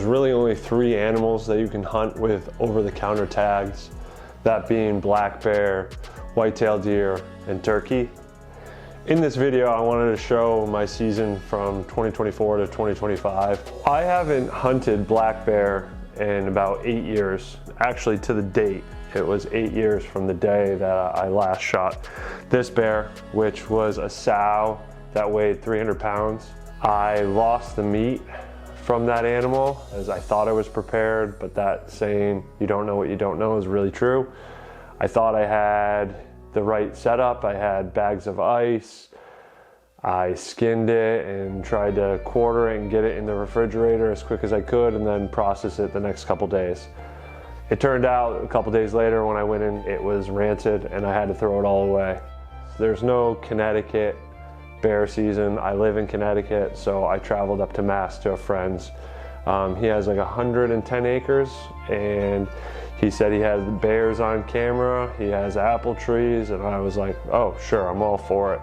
there's really only 3 animals that you can hunt with over-the-counter tags, that being black bear, white-tailed deer, and turkey. In this video, I wanted to show my season from 2024 to 2025. I haven't hunted black bear in about 8 years. Actually, to the date, it was 8 years from the day that I last shot this bear, which was a sow that weighed 300 pounds. I lost the meat from that animal as I thought I was prepared, but that saying, you don't know what you don't know, is really true. I thought I had the right setup. I had bags of ice. I skinned it and tried to quarter it and get it in the refrigerator as quick as I could and then process it the next couple days. It turned out a couple days later when I went in, it was rancid and I had to throw it all away. There's no Connecticut bear season. I live in Connecticut, so I traveled up to Mass to a friend's. He has like 110 acres, and he said he has bears on camera, he has apple trees, and I was like, oh sure, I'm all for it.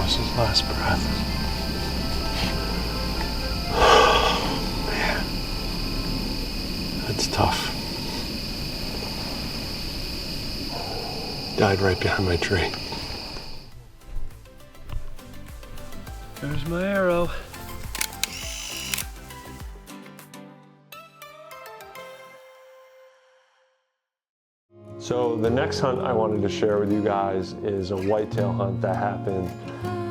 His last breath. Man, that's tough. Died right behind my tree. There's my arrow. So the next hunt I wanted to share with you guys is a whitetail hunt that happened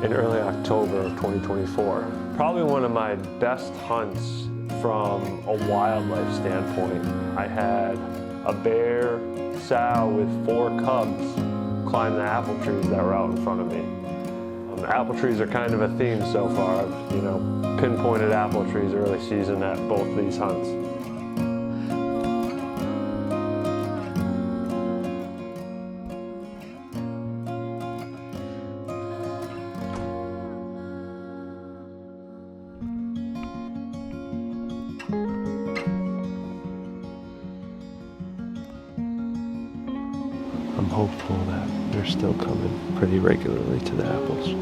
in early October of 2024. Probably one of my best hunts from a wildlife standpoint. I had a bear sow with 4 cubs climb the apple trees that were out in front of me. Apple trees are kind of a theme so far. I've, pinpointed apple trees early season at both these hunts. I'm hopeful that they're still coming pretty regularly to the apples.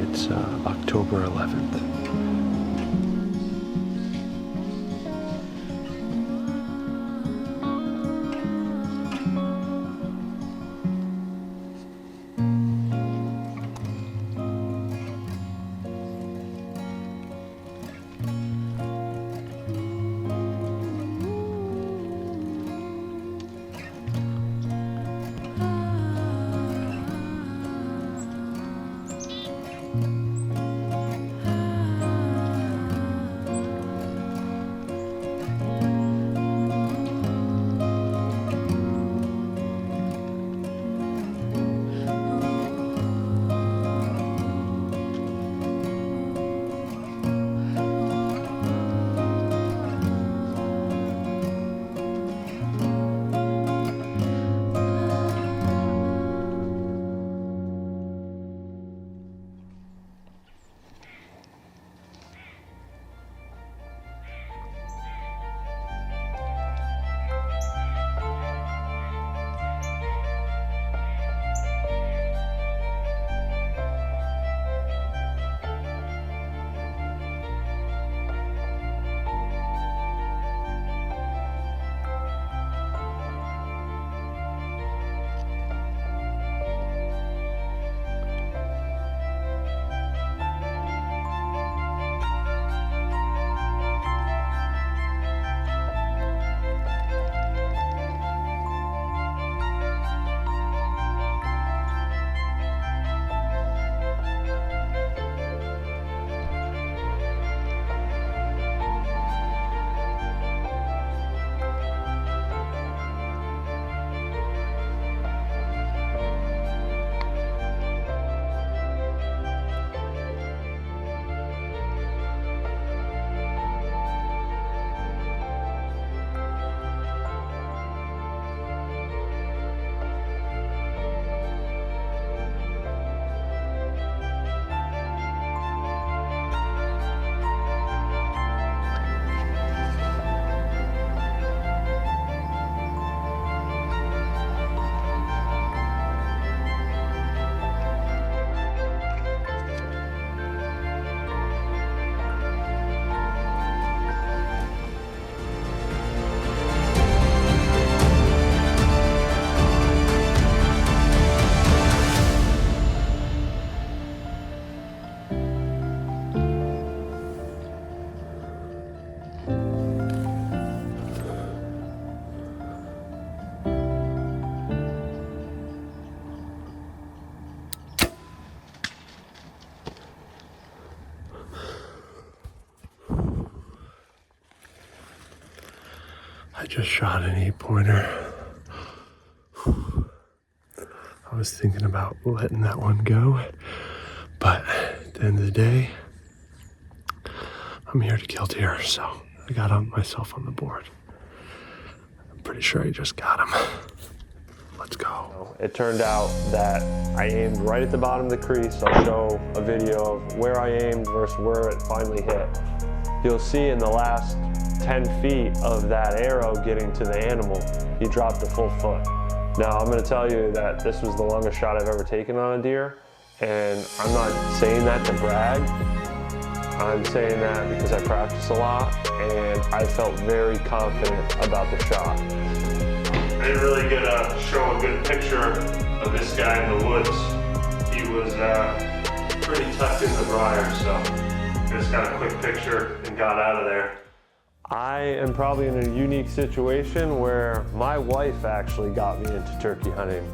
It's October 11th. I just shot an 8-pointer. I was thinking about letting that one go, but at the end of the day, I'm here to kill deer, so I got myself on the board. I'm pretty sure I just got him. Let's go. It turned out that I aimed right at the bottom of the crease. I'll show a video of where I aimed versus where it finally hit. You'll see in the last 10 feet of that arrow getting to the animal, he dropped a full foot. Now I'm gonna tell you that this was the longest shot I've ever taken on a deer, and I'm not saying that to brag. I'm saying that because I practice a lot, and I felt very confident about the shot. I didn't really get to show a good picture of this guy in the woods. He was pretty tucked in the briar, so just got a quick picture and got out of there. I am probably in a unique situation where my wife actually got me into turkey hunting.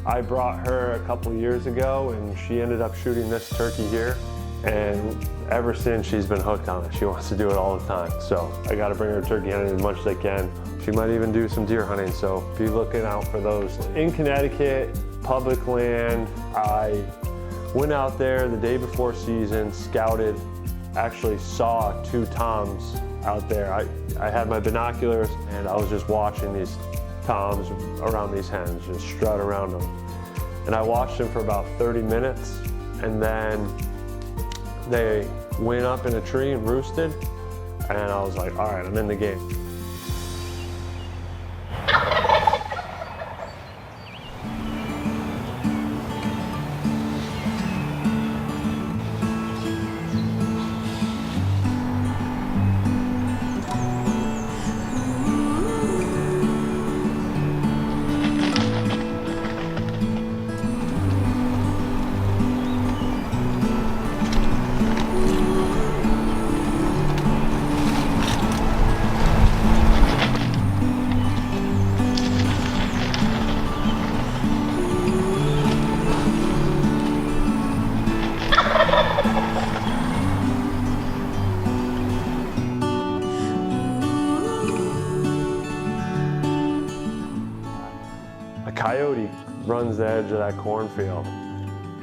I brought her a couple years ago and she ended up shooting this turkey here, and ever since she's been hooked on it. She wants to do it all the time, so I got to bring her turkey hunting as much as I can. She might even do some deer hunting, so be looking out for those. In Connecticut, public land, I went out there the day before season, scouted, actually saw 2 toms out there. I had my binoculars and I was just watching these toms around these hens, just strut around them. And I watched them for about 30 minutes, and then they went up in a tree and roosted, and I was like, all right, I'm in the game. Coyote runs the edge of that cornfield,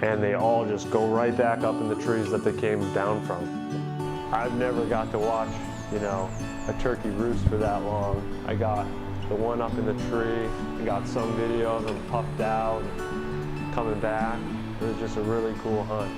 and they all just go right back up in the trees that they came down from. I've never got to watch, a turkey roost for that long. I got the one up in the tree, I got some video of them puffed out, coming back. It was just a really cool hunt.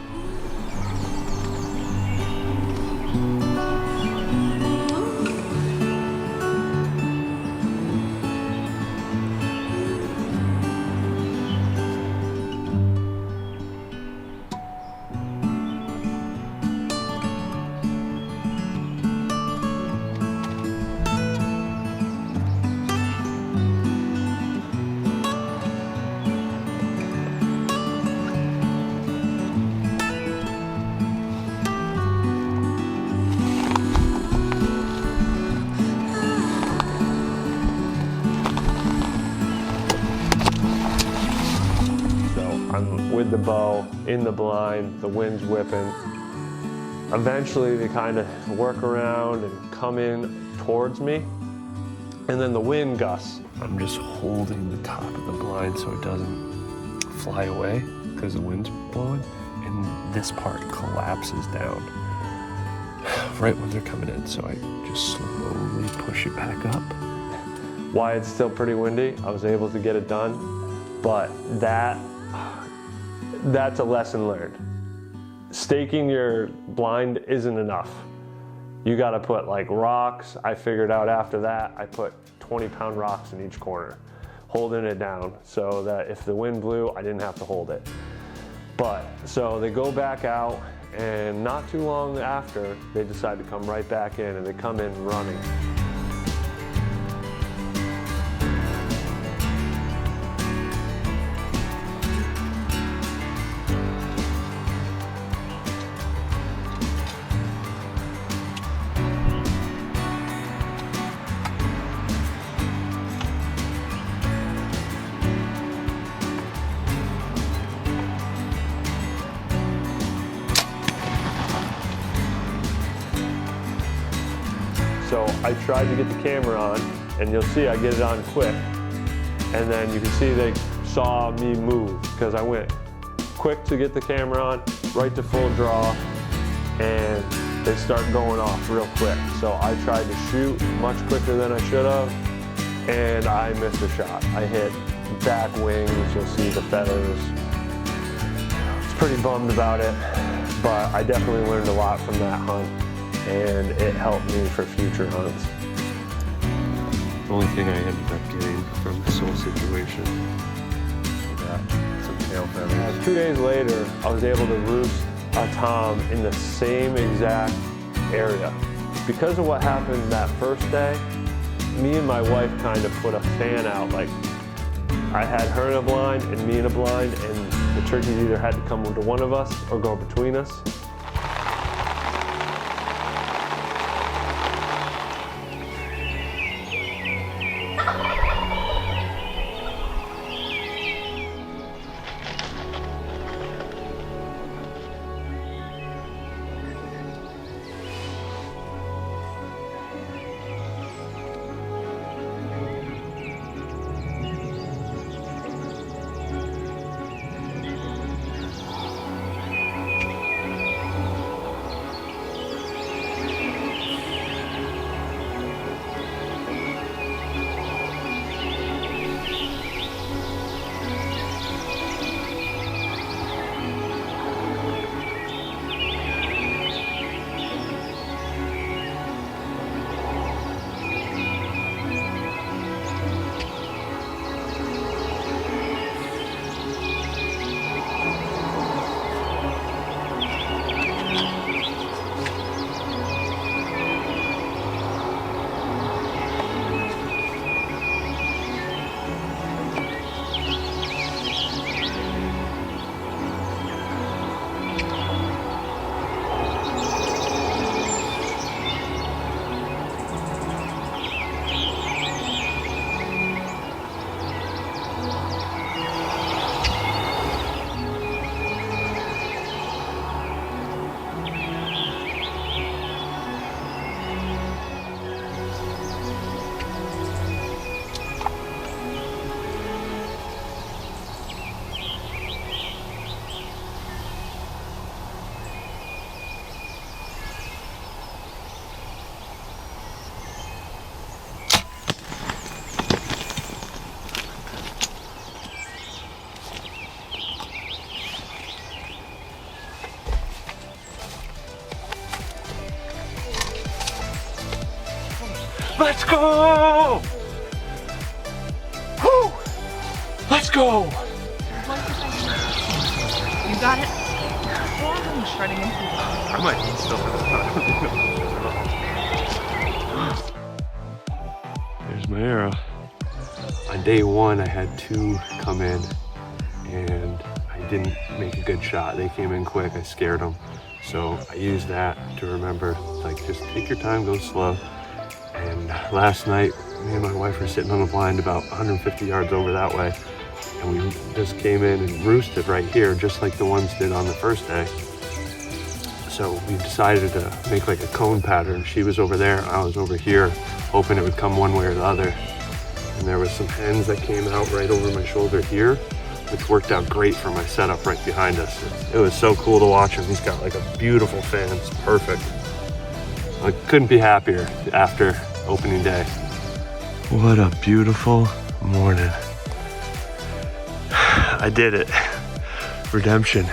I'm with the bow, in the blind, the wind's whipping. Eventually they kind of work around and come in towards me, and then the wind gusts. I'm just holding the top of the blind so it doesn't fly away because the wind's blowing, and this part collapses down right when they're coming in, so I just slowly push it back up. Why it's still pretty windy, I was able to get it done, but that's a lesson learned. Staking your blind isn't enough. You gotta put like rocks. I figured out after that, I put 20-pound rocks in each corner, holding it down so that if the wind blew, I didn't have to hold it. But, so they go back out, and not too long after, they decide to come right back in, and they come in running. So I tried to get the camera on, and you'll see I get it on quick. And then you can see they saw me move because I went quick to get the camera on, right to full draw, and they start going off real quick. So I tried to shoot much quicker than I should have, and I missed a shot. I hit back wings, you'll see the feathers. I was pretty bummed about it, but I definitely learned a lot from that hunt, and it helped me for future hunts. The only thing I ended up getting from this whole situation, I got some tail feathers. 2 days later, I was able to roost a tom in the same exact area. Because of what happened that first day, me and my wife kind of put a fan out. Like, I had her in a blind and me in a blind, and the turkeys either had to come to one of us or go between us. Let's go! Woo! Let's go! You got it? Yeah, I'm shredding into it. I might still have There's my arrow. On day one, I had 2 come in, and I didn't make a good shot. They came in quick, I scared them. So I used that to remember, like, just take your time, go slow. And last night, me and my wife were sitting on a blind about 150 yards over that way. And we just came in and roosted right here, just like the ones did on the first day. So we decided to make like a cone pattern. She was over there, I was over here, hoping it would come one way or the other. And there was some hens that came out right over my shoulder here, which worked out great for my setup right behind us. It was so cool to watch him. He's got like a beautiful fan, it's perfect. I couldn't be happier after opening day. What a beautiful morning. I did it. Redemption.